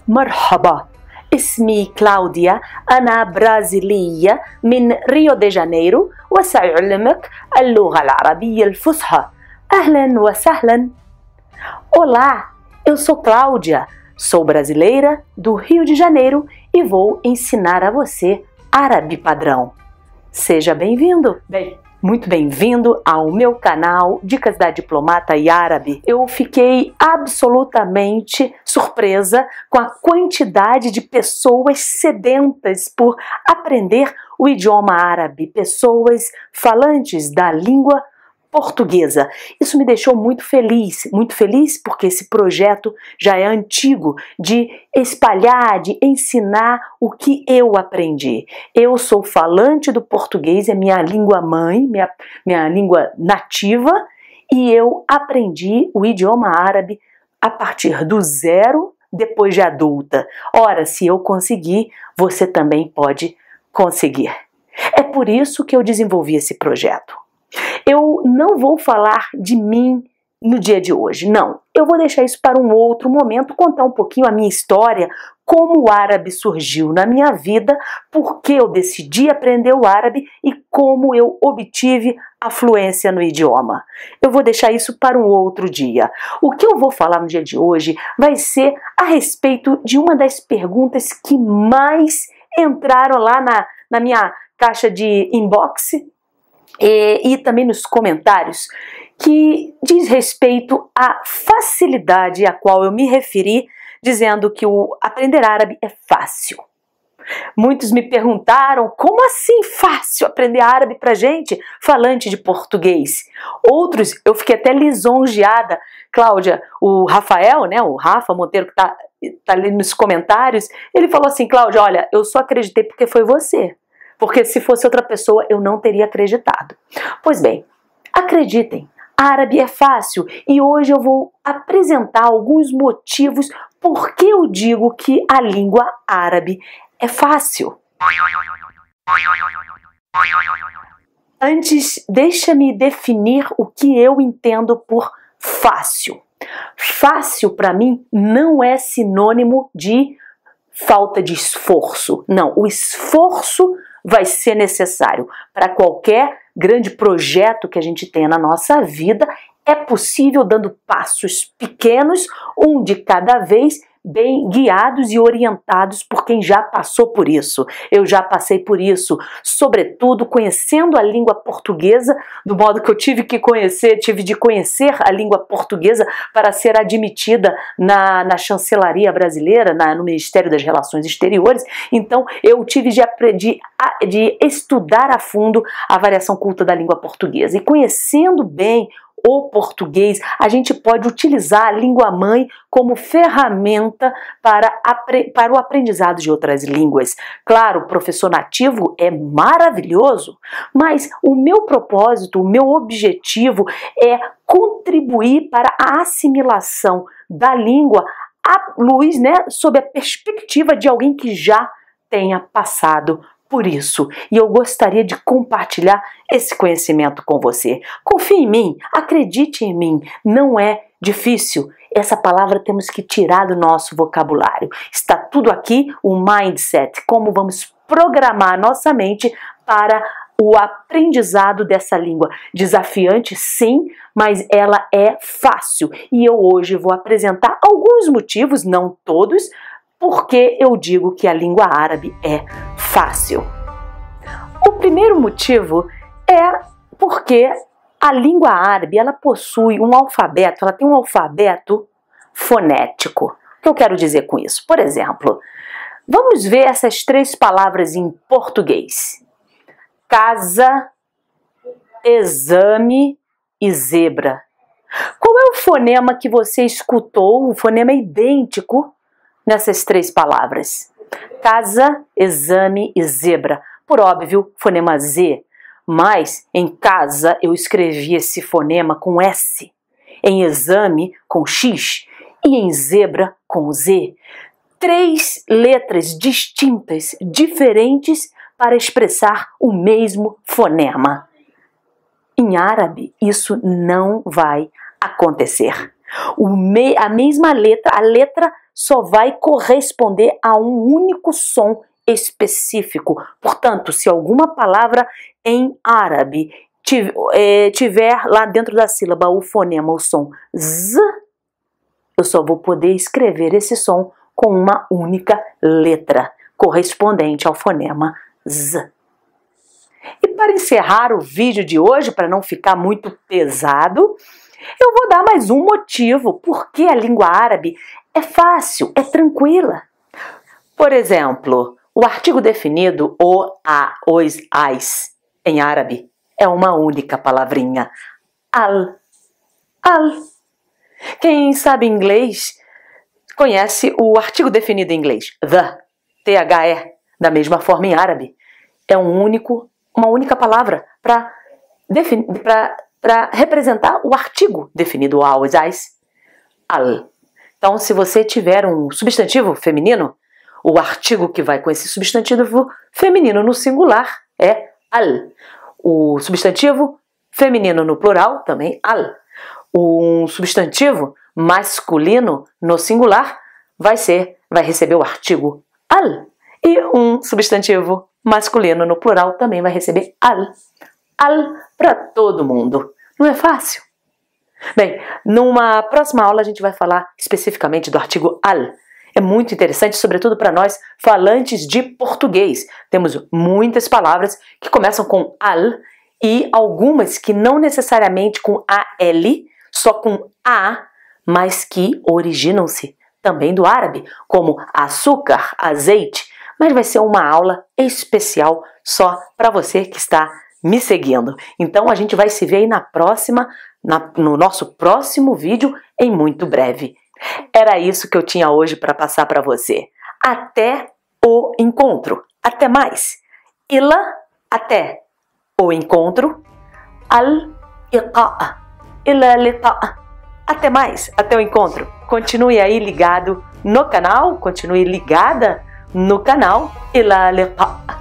مرحبا، اسمي كلاوديا، أنا برازيلية من ريو دي جانيرو وسأعلمك اللغة العربية الفصحى. أهلا وسهلا. Olá, eu sou Cláudia, sou brasileira do Rio de Janeiro e vou ensinar a você árabe padrão. Seja bem-vindo! Muito bem-vindo ao meu canal Dicas da Diplomata e Árabe. Eu fiquei absolutamente surpresa com a quantidade de pessoas sedentas por aprender o idioma árabe, pessoas falantes da língua portuguesa. Isso me deixou muito feliz porque esse projeto já é antigo, de espalhar, de ensinar o que eu aprendi. Eu sou falante do português, é minha língua mãe, minha língua nativa, e eu aprendi o idioma árabe a partir do zero, depois de adulta. Ora, se eu conseguir, você também pode conseguir. É por isso que eu desenvolvi esse projeto. Eu não vou falar de mim no dia de hoje, não. Eu vou deixar isso para um outro momento, contar um pouquinho a minha história, como o árabe surgiu na minha vida, por que eu decidi aprender o árabe e como eu obtive a fluência no idioma. Eu vou deixar isso para um outro dia. O que eu vou falar no dia de hoje vai ser a respeito de uma das perguntas que mais entraram lá na minha caixa de inbox, e também nos comentários, que diz respeito à facilidade a qual eu me referi, dizendo que o aprender árabe é fácil. Muitos me perguntaram, como assim fácil aprender árabe pra gente, falante de português? Outros, eu fiquei até lisonjeada. Cláudia, o Rafael, né, o Rafa Monteiro, que tá ali nos comentários, ele falou assim: Cláudia, olha, eu só acreditei porque foi você. Porque se fosse outra pessoa, eu não teria acreditado. Pois bem, acreditem, árabe é fácil e hoje eu vou apresentar alguns motivos por que eu digo que a língua árabe é fácil. Antes, deixa-me definir o que eu entendo por fácil. Fácil, para mim, não é sinônimo de falta de esforço. Não, o esforço vai ser necessário para qualquer grande projeto que a gente tenha na nossa vida. É possível dando passos pequenos, um de cada vez, bem guiados e orientados por quem já passou por isso. Eu já passei por isso, sobretudo conhecendo a língua portuguesa, do modo que eu tive de conhecer a língua portuguesa para ser admitida na chancelaria brasileira, no Ministério das Relações Exteriores. Então eu tive de estudar a fundo a variação culta da língua portuguesa. E conhecendo bem o português, a gente pode utilizar a língua mãe como ferramenta para o aprendizado de outras línguas. Claro, o professor nativo é maravilhoso, mas o meu propósito, o meu objetivo é contribuir para a assimilação da língua à luz, né, sob a perspectiva de alguém que já tenha passado por isso, e eu gostaria de compartilhar esse conhecimento com você. Confie em mim, acredite em mim, não é difícil. Essa palavra temos que tirar do nosso vocabulário. Está tudo aqui, o mindset, como vamos programar nossa mente para o aprendizado dessa língua. Desafiante, sim, mas ela é fácil. E eu hoje vou apresentar alguns motivos, não todos, porque eu digo que a língua árabe é fácil. O primeiro motivo é porque a língua árabe, ela possui um alfabeto, ela tem um alfabeto fonético. O que eu quero dizer com isso? Por exemplo, vamos ver essas três palavras em português: casa, exame e zebra. Qual é o fonema que você escutou, o fonema idêntico nessas três palavras? Casa, exame e zebra. Por óbvio, fonema Z. Mas em casa eu escrevi esse fonema com S. Em exame com X. E em zebra com Z. Três letras distintas, diferentes, para expressar o mesmo fonema. Em árabe, isso não vai acontecer. A mesma letra, a letra só vai corresponder a um único som específico. Portanto, se alguma palavra em árabe tiver lá dentro da sílaba o fonema, o som z, eu só vou poder escrever esse som com uma única letra, correspondente ao fonema z. E para encerrar o vídeo de hoje, para não ficar muito pesado, eu vou dar mais um motivo porque a língua árabe é fácil, é tranquila. Por exemplo, o artigo definido o, a, os, as, em árabe, é uma única palavrinha, al, al. Quem sabe inglês conhece o artigo definido em inglês, the, the, da mesma forma em árabe. É uma única palavra para representar o artigo definido aos, as, al. Então, se você tiver um substantivo feminino, o artigo que vai com esse substantivo feminino no singular é al. O substantivo feminino no plural também al. Um substantivo masculino no singular vai receber o artigo al. E um substantivo masculino no plural também vai receber al. Al para todo mundo. Não é fácil? Bem, numa próxima aula a gente vai falar especificamente do artigo al. É muito interessante, sobretudo para nós falantes de português. Temos muitas palavras que começam com al e algumas que não necessariamente com al, só com a, mas que originam-se também do árabe, como açúcar, azeite. Mas vai ser uma aula especial só para você que está me seguindo. Então a gente vai se ver aí no nosso próximo vídeo em muito breve. Era isso que eu tinha hoje para passar para você. Até o encontro. Até mais. Ila, até o encontro. Al-iqa. Ila liqa. Até mais. Até o encontro. Continue aí ligado no canal. Continue ligada no canal. Ila liqa.